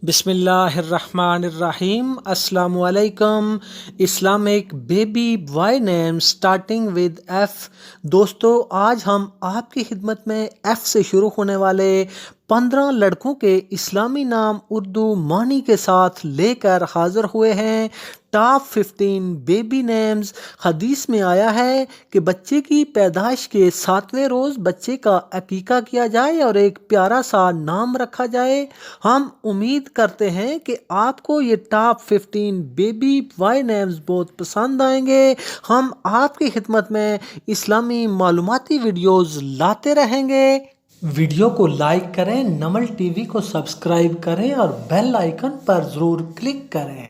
بسم اللہ الرحمن الرحیم. السلام علیکم. Islamic baby boy name starting with F. دوستو، آج ہم آپ کی خدمت میں ایف سے شروع ہونے والے 15 لڑکوں کے اسلامی نام اردو معنی کے ساتھ لے کر حاضر ہوئے ہیں. Top 15 baby names. حدیث میں آیا ہے کہ بچے کی پیدائش کے 7ویں روز بچے کا عقیقہ کیا جائے اور ایک پیارا سا نام رکھا جائے. ہم امید کرتے ہیں کہ آپ کو یہ ٹاپ 15 بیبی بوائے نیمز بہت پسند آئیں گے. ہم آپ کی خدمت میں اسلامی معلوماتی ویڈیوز لاتے رہیں گے. ویڈیو کو لائک کریں، نمل ٹی وی کو سبسکرائب کریں اور بیل آئیکن پر ضرور کلک کریں.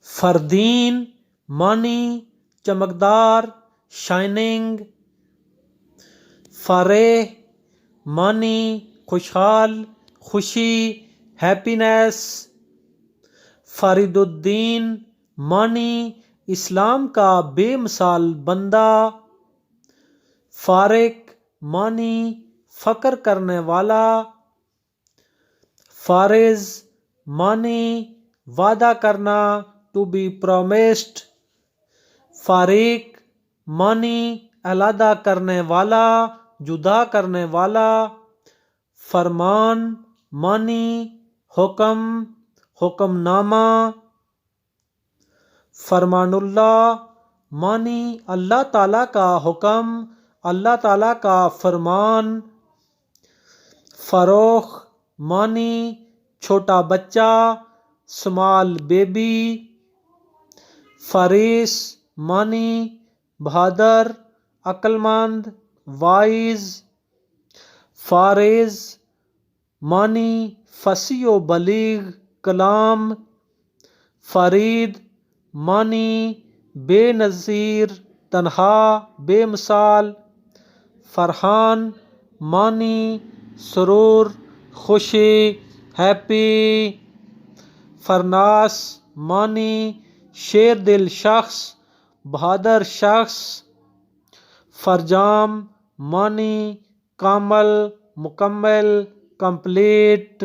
فردین معنی چمکدار، شائننگ. فریح معنی خوشحال، خوشی، ہیپینس. فرید الدین معنی اسلام کا بے مثال بندہ. فارق معنی فخر کرنے والا. فارض معنی وعدہ کرنا، ٹو بی پرومسڈ. فاریق معنی علیحدہ کرنے والا، جدا کرنے والا. فرمان معنی حکم، حکم نامہ. فرمان اللہ معنی اللہ تعالیٰ کا حکم، اللہ تعالیٰ کا فرمان. فروخ معنی چھوٹا بچہ، اسمال بیبی. فریس معنی بہادر، عقل مند، وائز. فارض معنی فصیح و بلیغ کلام. فرید معنی بے نظیر، تنہا، بے مثال. فرحان معنی سرور، خوشی، ہیپی. فرناس معنی شیر دل شخص، بہادر شخص. فرجام معنی کامل، مکمل، کمپلیٹ.